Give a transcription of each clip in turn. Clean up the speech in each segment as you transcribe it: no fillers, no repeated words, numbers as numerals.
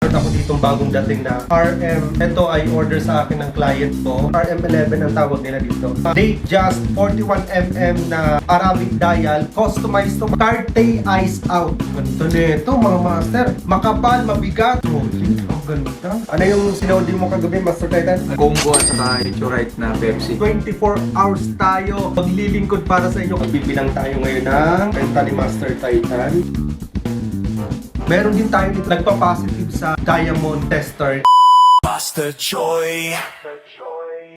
Meron ako ditong bagong dating na RM. Ito ay order sa akin ng client ko. RM11 ang tawag nila dito. Date just 41mm na Arabic dial. Customized to Carte Ice Out. Ganito nito mga master. Makapal, mabigat. Holy, ang ganda. Ano yung sinodi mo kagabi, Master Titan? Combo at saka Electrolyte na Pepsi. 24 hours tayo maglilingkod para sa inyo. Magbibilang tayo ngayon ng benta ni Master Titan. Meron din tayo dito nagpa-positive sa Diamond Tester. Master Choi.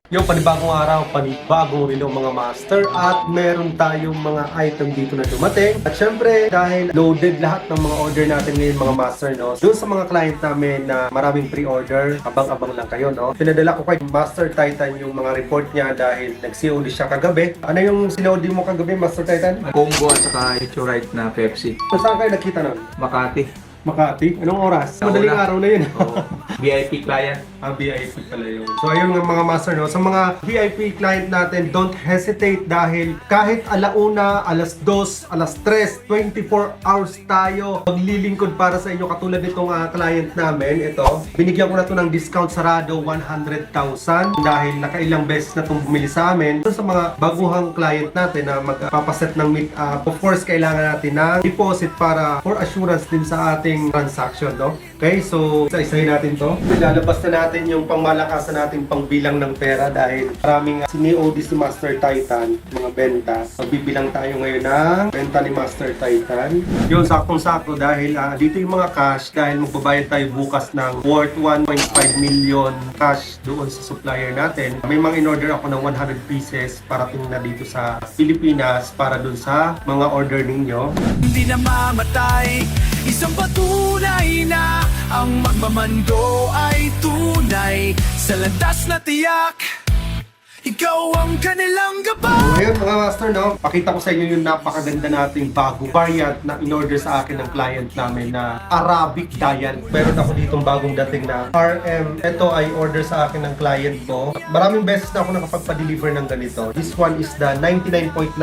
Yung panibagong araw, panibagong relo mga master, at meron tayong mga item dito na dumating. At syempre, dahil loaded lahat ng mga order natin ngayon mga master, no? Doon sa mga client namin na maraming pre-order, abang-abang lang kayo, no? Pinadala ko kay Master Titan yung mga report niya dahil nag-COD siya kagabi. Ano yung sinodi mo kagabi, Master Titan? Combo at saka Electrolyte na Pepsi. Saan kayo nakita nun? Makati. Makati? Anong oras? Sa Madaling una. araw na yun. Oo. VIP client. VIP pala yun. So ayun nga mga master, no? Sa mga VIP client natin, don't hesitate dahil kahit alauna, alas 2, alas 3, 24 hours tayo maglilingkod para sa inyo. Katulad nitong client namin, ito, binigyan ko na to ng discount sarado 100,000 dahil nakailang beses na itong bumili sa amin. So, sa mga baguhang client natin na magpapaset ng meet up, of course, kailangan natin ng deposit para for assurance din sa ating transaction, no? Okay, so isa-isahin natin to. Ilalabas na natin yung pangmalakasan natin pangbilang ng pera dahil maraming sini-OD si Master Titan, mga benta. Magbibilang tayo ngayon ng benta ni Master Titan. Yun, saktong-sakto dahil dito yung mga cash dahil magbabayad tayo bukas ng worth 1.5 million cash doon sa supplier natin. May mga in-order ako ng 100 pieces parating na dito sa Pilipinas para doon sa mga order ninyo. Hindi na mamatay, isang patunay na ang magmamando ay tunay. Sa landas na tiyak, ikaw ang kanilang gabay. Ngayon mga master, no, pakita ko sa inyo yung napakaganda nating bagong variant na in-order sa akin ng client namin na Arabic dial. Meron ako ditong bagong dating na RM. Ito ay order sa akin ng client ko. Maraming beses na ako nakapagpa-deliver ng ganito. This one is the 99.9%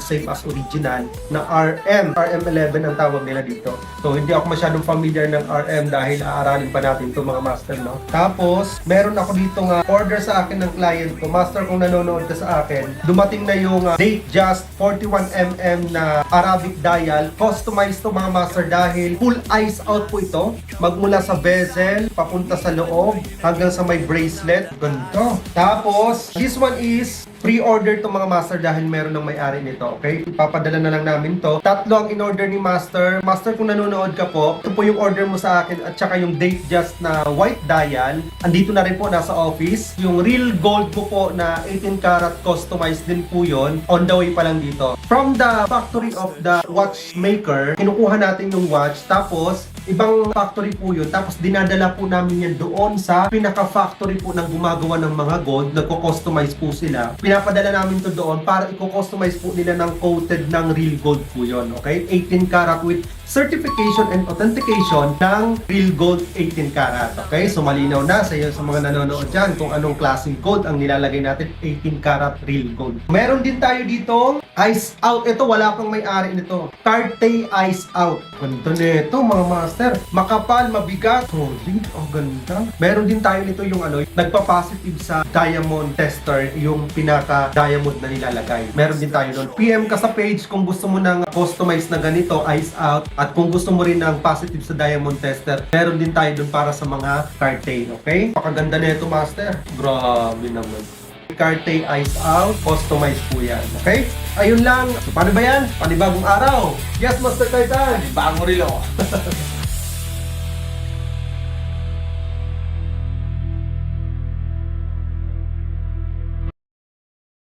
safe as original na RM. RM11 ang tawag nila dito. So hindi ako masyadong familiar ng RM dahil aaralin pa natin ito mga master, no. Tapos meron ako ditong order sa akin ng client ko. Master, kung nanonood ka sa akin, dumating na yung date just 41mm na Arabic dial. Customized to mga master dahil full ice out po ito. Magmula sa bezel, papunta sa loob, hanggang sa may bracelet. Ganito. Tapos, this one is pre-order to mga master dahil meron ng may-ari nito, okay? Ipapadala na lang namin to. Tatlo ang in-order ni Master. Master, kung nanonood ka po, ito po yung order mo sa akin at saka yung date just na white dial. Andito na rin po, nasa office. Yung real gold po po na 18 karat customized din po yun. On the way pa lang dito. From the factory of the watchmaker, kinukuha natin yung watch. Tapos, ibang factory po yun. Tapos, dinadala po namin yan doon sa pinaka-factory po ng gumagawa ng mga gold. Nagko-customize po sila. Pinapadala namin to doon para i-customize po nila ng coated ng real gold po yun. Okay? 18 karat with certification and authentication ng real gold 18 karat. Okay? So malinaw na sa iyo sa mga nanonood dyan kung anong klaseng gold ang nilalagay natin, 18 karat real gold. Meron din tayo dito ice out. Ito wala pang may-ari nito. Carte Ice Out. Ganito nito mga master. Makapal, mabigat. Holy, ang ganda. Meron din tayo nito yung nagpa-positive sa Diamond Tester, yung pinaka-diamond na nilalagay. Meron din tayo nun. PM ka sa page kung gusto mo ng customize na ganito, ice out. At kung gusto mo rin ng positive sa Diamond Tester, meron din tayo dun para sa mga Carte, okay? Pakaganda na ito, master. Grabe naman. Carte Ice Out, customize po yan, okay? Ayun lang. So, paano ba yan? Panibagong araw. Yes, Master Titan. Bagong relo.